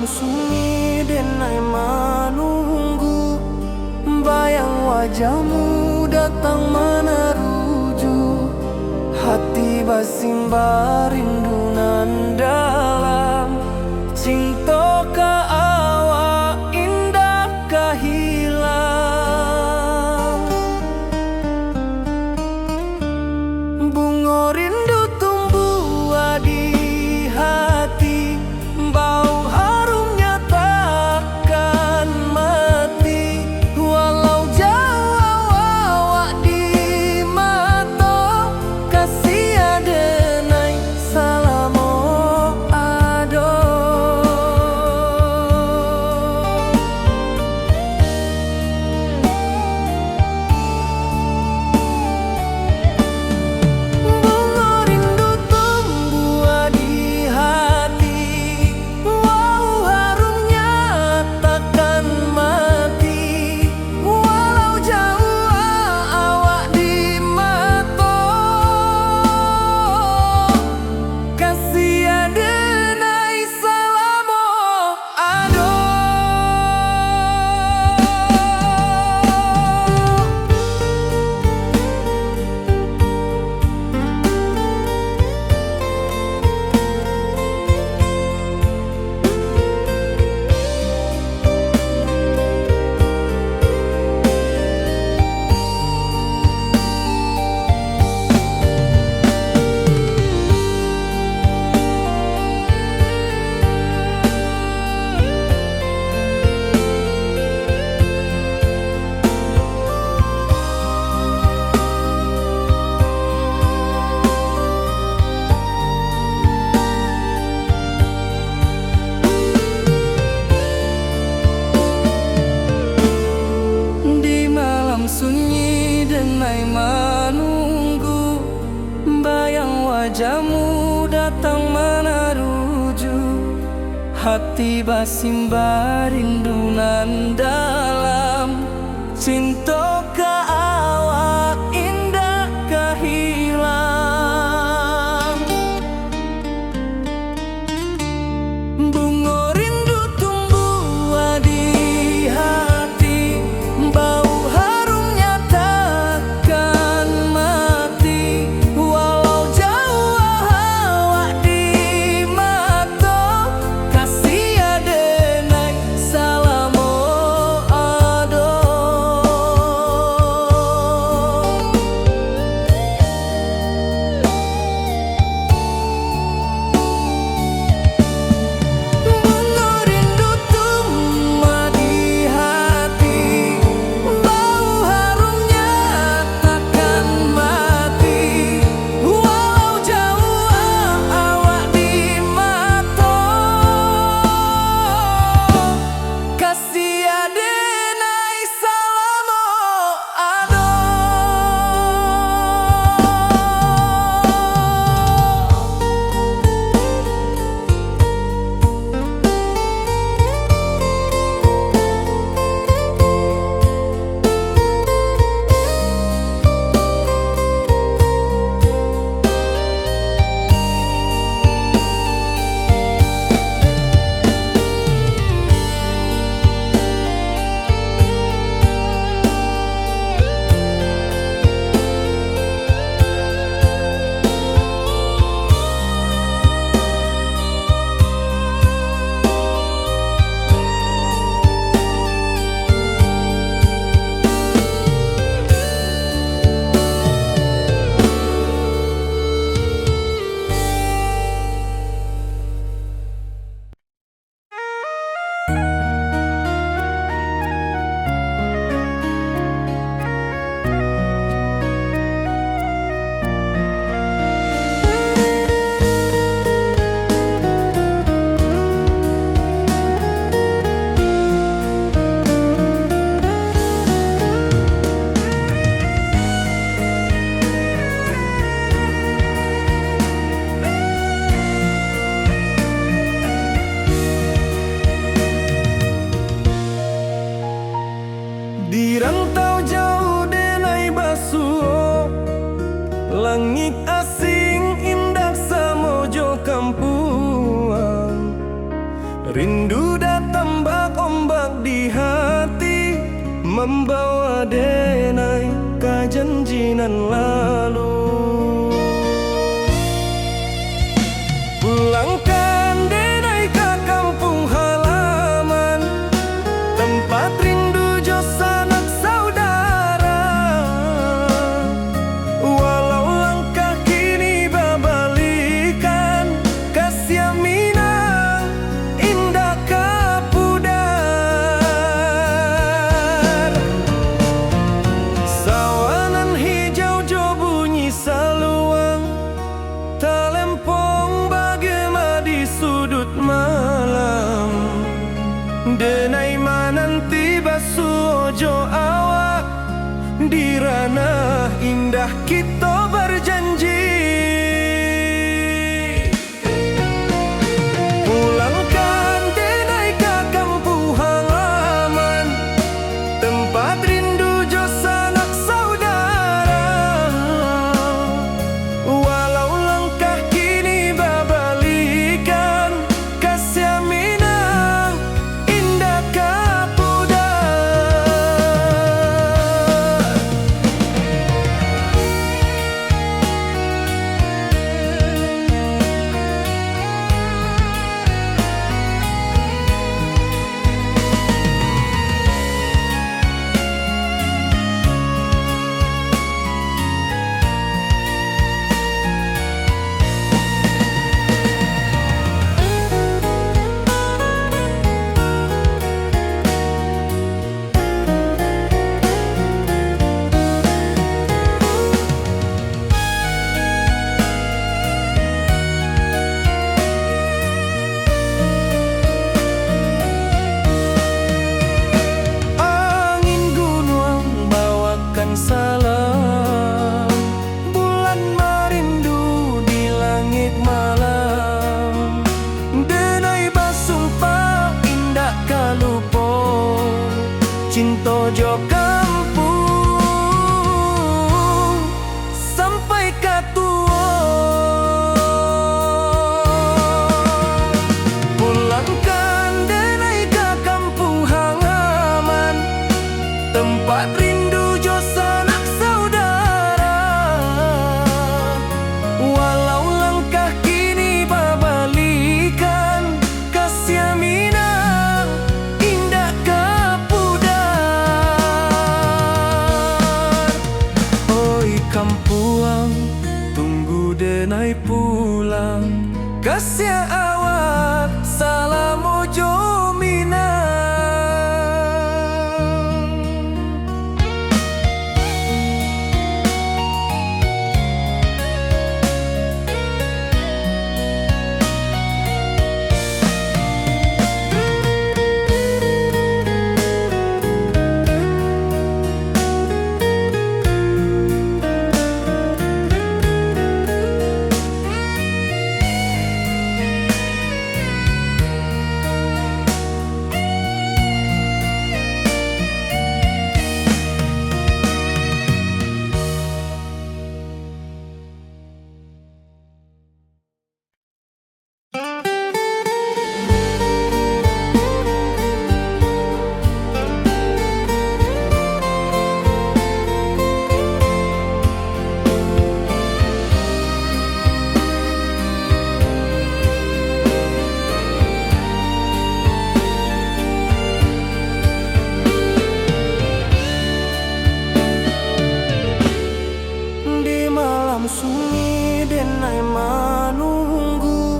Sunyi denai menunggu, bayang wajahmu datang meneruju. Hati basimba rindu nan dalam, cinta ka awak indah ka hilang. Bunga rindu tumbuh di hati, bau wajahmu datang meneruju. Hati basimba rindu nan dalam, cinta ka awak indah ka hilang. Bunga rindu tumbuh di hati, bau harumnya takkan mati. Walau jauh awak di mata, kasih adenai salam ado. Di rantau jauh denai basuh, langit asing indah samojo kampuang. Rindu datang bak ombak di hati, membawa denai kajanjinan lalu. Pulangkan denai ke kampung halaman, tempat rindu jo sanak saudara. Walau langkah kini babalikan, kasih Minang indah kapudar. Sawanan hijau jo bunyi saluang, talempong bagema di sudut malam. Denai mananti basuh jo awak, di ranah indah kita berjanji. Pulangkan denai ke kampung halaman, tempat rindu jo sanak saudara. Walau langkah kini babalikan, kasih Minang indah kapudar. Angin gunung bawakan salam, bulan merindu di langit malam. Denai basumpah indah kalupo, cinta jo kampung sampai katua. Pulangkan denai ke kampung halaman, tempat rindu jo sanak saudara. Walau langkah kini babalikan, kasih Minang indah kapudar. Oi kampuang, tunggu denai pulang, kasih awak salam ojo Minang. Sunyi denai menunggu,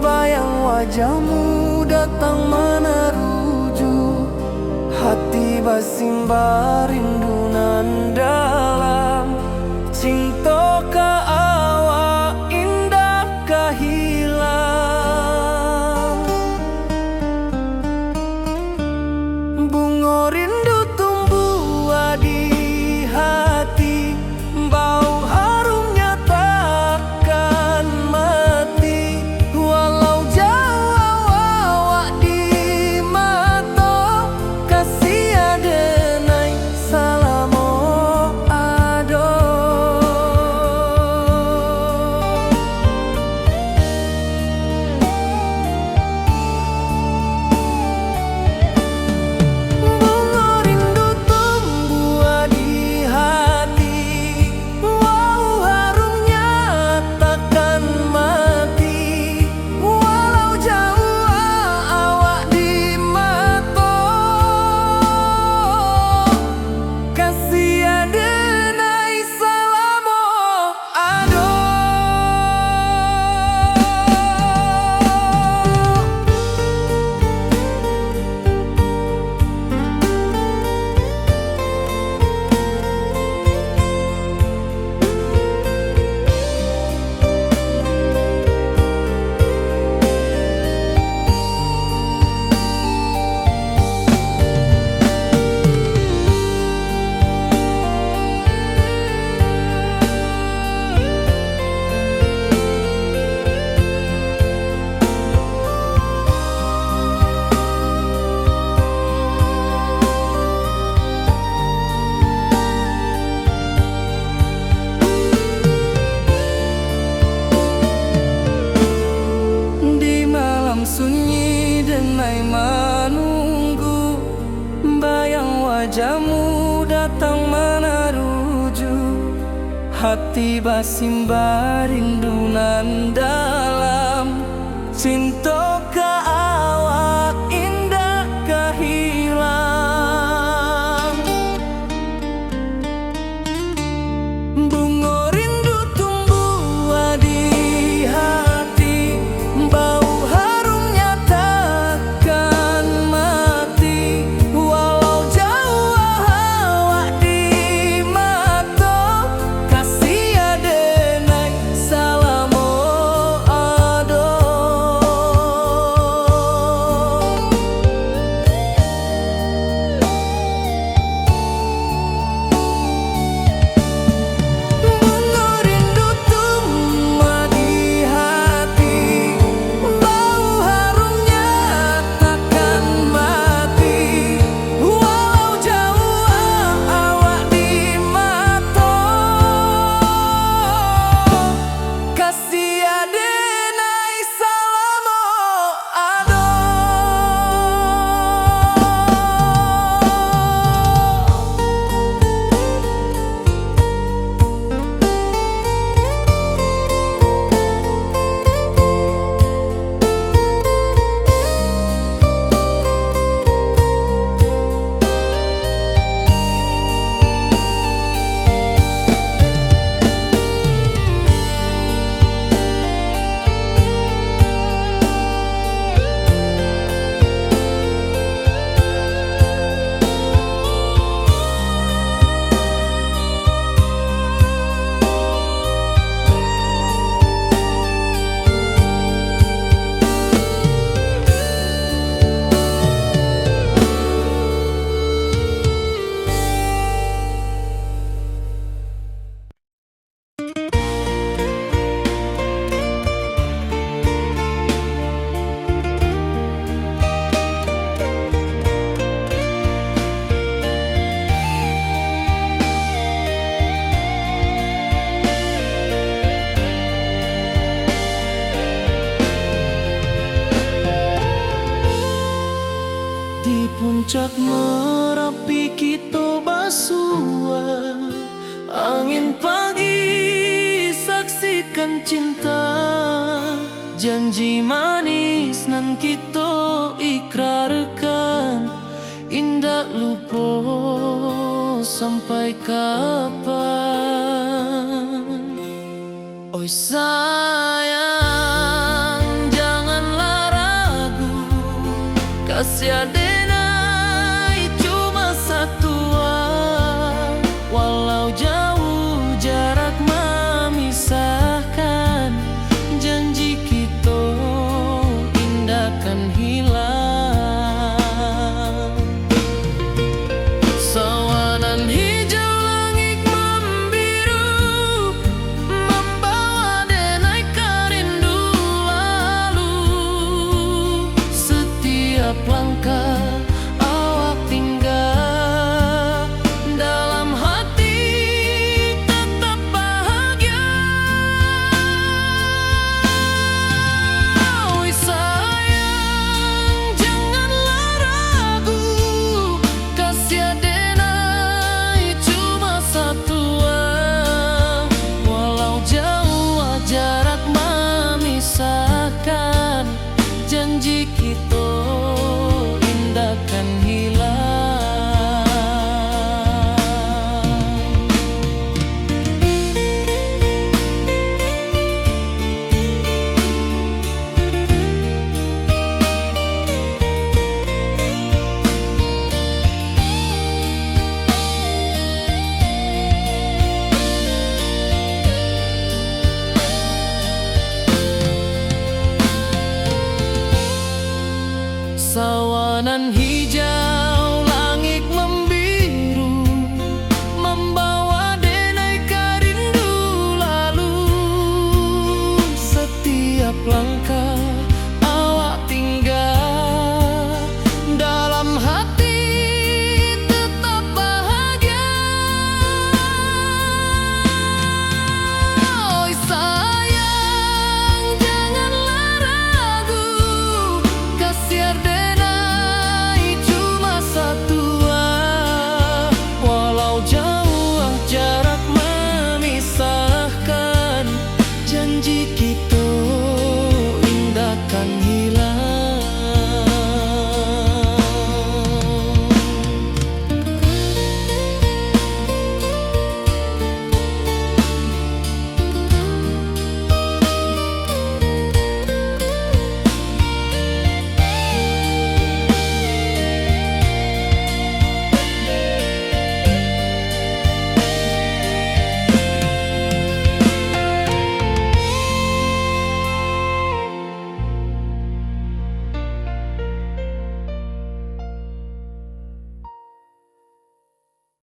bayang wajahmu datang meneruju. Hati basimba rindu nan dalam, cinta ka awak indah ka hilang. Bunga rindu tumbuh di hati, bau harumnya takkan mati. Walau jauh awak di mata, kasih ada wajahmu datang meneruju, hati basimba rindu nan dalam. Cinta ka awak indah kahilang. Bunga rindu tumbuh di hati, bau harumnya takkan mati. Walau jauh awak di mata, kasih adenai salamo ado. Bunga rindu tumbuh di hati, bau harumnya takkan mati. Walau jauh awak di mata, kasih adenai salamo ado. Di puncak Merapi kita basua, angin pagi saksikan cinta. Janji manis nan kita ikrarkan, indah lupa sampai kapan. Oi sayang, janganlah ragu, kasih adenai cuma satu. Walau jauh jarak memisahkan, janji kita indah kan hilang. Sawanan hijau langit membiru, membawa denai kerindu lalu. Setiap langkah awak tinggal, dalam hati tetap bahagia. Oi sayang, janganlah ragu, kasih adenai cuma satu. Walau jauh jarak memisahkan, janji kita indah kan hilang. Sawanan hijau